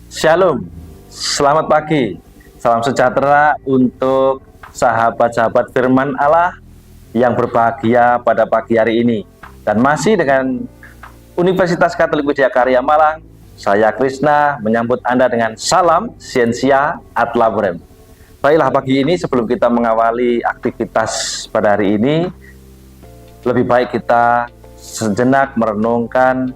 Shalom, selamat pagi, salam sejahtera untuk sahabat-sahabat firman Allah yang berbahagia pada pagi hari ini. Dan masih dengan Universitas Katolik Widya Karya Malang, saya Krishna menyambut Anda dengan salam Scientia ad Laborem. Baiklah, pagi ini sebelum kita mengawali aktivitas pada hari ini, lebih baik kita sejenak merenungkan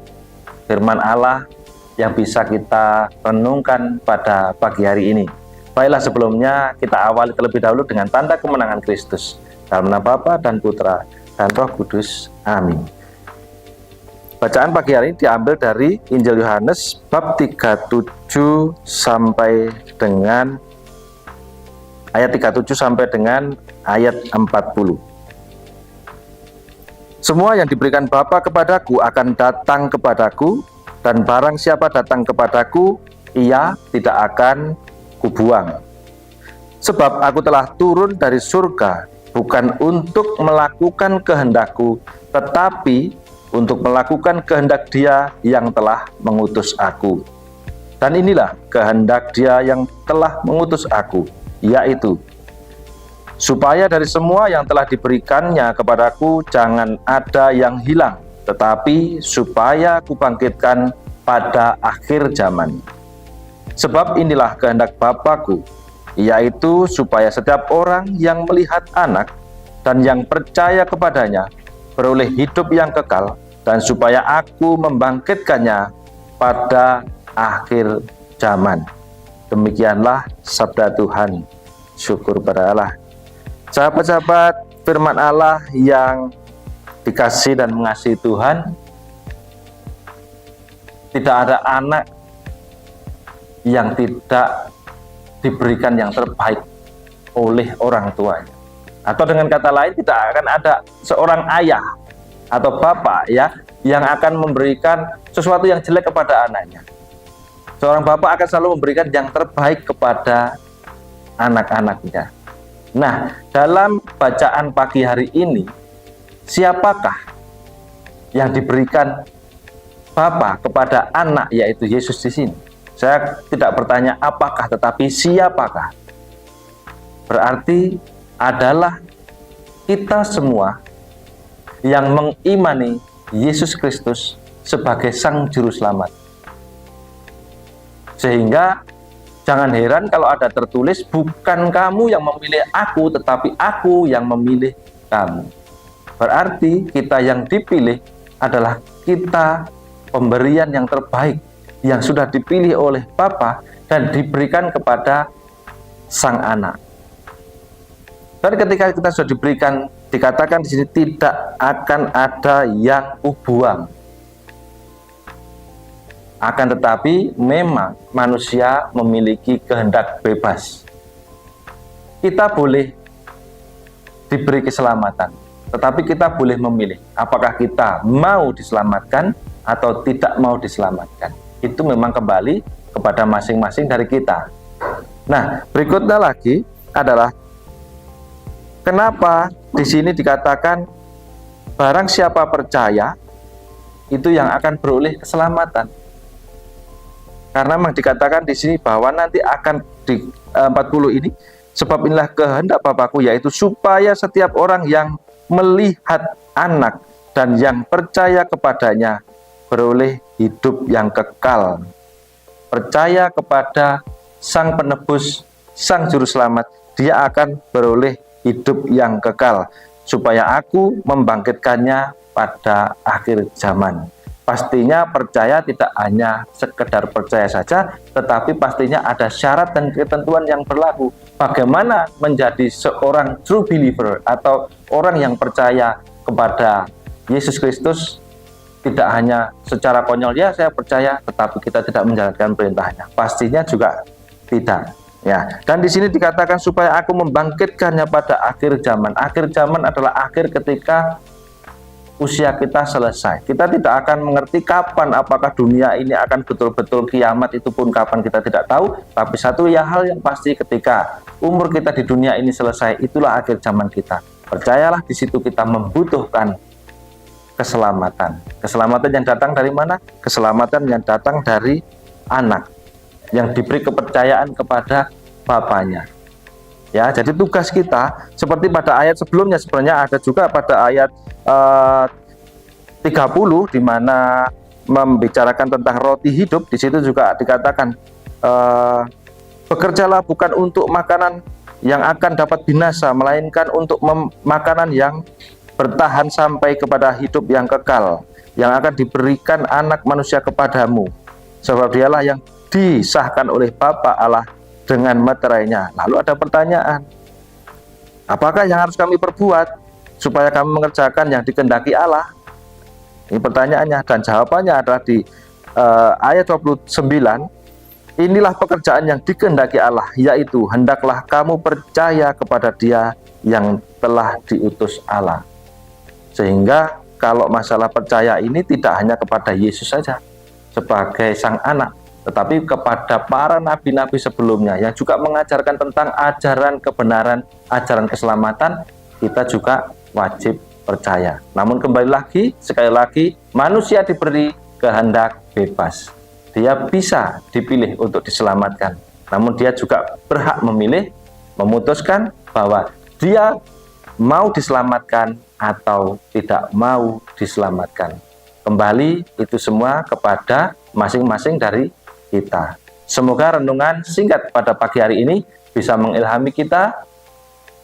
firman Allah yang bisa kita renungkan pada pagi hari ini. Baiklah, sebelumnya kita awali terlebih dahulu dengan tanda kemenangan Kristus. Dalam nama Bapa dan Putra dan Roh Kudus. Amin. Bacaan pagi hari ini diambil dari Injil Yohanes bab 37 sampai dengan ayat 37 sampai dengan ayat 40. Semua yang diberikan Bapa kepadaku akan datang kepadaku, dan barang siapa datang kepadaku, ia tidak akan kubuang. Sebab aku telah turun dari surga, bukan untuk melakukan kehendakku, tetapi untuk melakukan kehendak Dia yang telah mengutus aku. Dan inilah kehendak Dia yang telah mengutus aku, yaitu supaya dari semua yang telah diberikannya kepadaku jangan ada yang hilang, tetapi supaya kubangkitkan pada akhir zaman. Sebab inilah kehendak Bapa-Ku, yaitu supaya setiap orang yang melihat Anak dan yang percaya kepadanya beroleh hidup yang kekal, dan supaya Aku membangkitkannya pada akhir zaman. Demikianlah sabda Tuhan. Syukur pada Allah. Sahabat-sahabat firman Allah yang dikasih dan mengasihi Tuhan, tidak ada anak yang tidak diberikan yang terbaik oleh orang tuanya. Atau dengan kata lain, tidak akan ada seorang ayah atau bapak yang akan memberikan sesuatu yang jelek kepada anaknya. Seorang bapak akan selalu memberikan yang terbaik kepada anak-anaknya. Nah, dalam bacaan pagi hari ini, siapakah yang diberikan Bapa kepada anak, yaitu Yesus di sini? Saya tidak bertanya apakah, tetapi siapakah? Berarti adalah kita semua yang mengimani Yesus Kristus sebagai Sang Juru Selamat. Sehingga jangan heran kalau ada tertulis, bukan kamu yang memilih aku, tetapi aku yang memilih kamu. Berarti kita yang dipilih adalah kita pemberian yang terbaik yang sudah dipilih oleh Bapa dan diberikan kepada sang anak. Dan ketika kita sudah diberikan, dikatakan di sini tidak akan ada yang kubuang. Akan tetapi memang manusia memiliki kehendak bebas. Kita boleh diberi keselamatan, tetapi kita boleh memilih apakah kita mau diselamatkan atau tidak mau diselamatkan. Itu memang kembali kepada masing-masing dari kita. Nah, berikutnya lagi adalah kenapa di sini dikatakan barang siapa percaya itu yang akan beroleh keselamatan. Karena memang dikatakan di sini bahwa nanti akan di 40 ini, sebab inilah kehendak Bapa-Ku, yaitu supaya setiap orang yang melihat Anak dan yang percaya kepadanya beroleh hidup yang kekal. Percaya kepada Sang Penebus, Sang Juru Selamat, dia akan beroleh hidup yang kekal, supaya Aku membangkitkannya pada akhir zaman. Pastinya percaya tidak hanya sekedar percaya saja, tetapi pastinya ada syarat dan ketentuan yang berlaku. Bagaimana menjadi seorang true believer atau orang yang percaya kepada Yesus Kristus, tidak hanya secara konyol, ya saya percaya, tetapi kita tidak menjalankan perintahnya. Pastinya juga tidak. Ya, dan di sini dikatakan supaya Aku membangkitkannya pada akhir zaman. Akhir zaman adalah akhir ketika usia kita selesai. Kita tidak akan mengerti kapan, apakah dunia ini akan betul-betul kiamat, itu pun kapan kita tidak tahu. Tapi satu hal yang pasti, ketika umur kita di dunia ini selesai, itulah akhir zaman kita. Percayalah, di situ kita membutuhkan keselamatan. Keselamatan yang datang dari mana? Keselamatan yang datang dari Anak. yang diberi kepercayaan kepada Bapaknya. Ya, jadi tugas kita seperti pada ayat sebelumnya, sebenarnya ada juga pada ayat 30 di mana membicarakan tentang roti hidup. Di situ juga dikatakan bekerjalah bukan untuk makanan yang akan dapat binasa, melainkan untuk makanan yang bertahan sampai kepada hidup yang kekal, yang akan diberikan anak manusia kepadamu, sebab dialah yang disahkan oleh Bapa Allah dengan meterainya. Lalu ada pertanyaan, apakah yang harus kami perbuat supaya kami mengerjakan yang dikehendaki Allah? Ini pertanyaannya, dan jawabannya adalah di ayat 29. Inilah pekerjaan yang dikehendaki Allah, yaitu hendaklah kamu percaya kepada Dia yang telah diutus Allah. Sehingga kalau masalah percaya ini tidak hanya kepada Yesus saja sebagai sang anak, tetapi kepada para nabi-nabi sebelumnya yang juga mengajarkan tentang ajaran kebenaran, ajaran keselamatan, kita juga wajib percaya. Namun kembali lagi, sekali lagi, manusia diberi kehendak bebas. Dia bisa dipilih untuk diselamatkan, namun dia juga berhak memilih, memutuskan bahwa dia mau diselamatkan atau tidak mau diselamatkan. Kembali itu semua kepada masing-masing dari kita. Semoga renungan singkat pada pagi hari ini bisa mengilhami kita,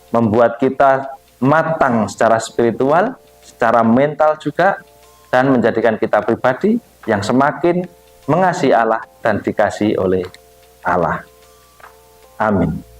membuat kita matang secara spiritual, secara mental juga, dan menjadikan kita pribadi yang semakin mengasihi Allah dan dikasihi oleh Allah. Amin.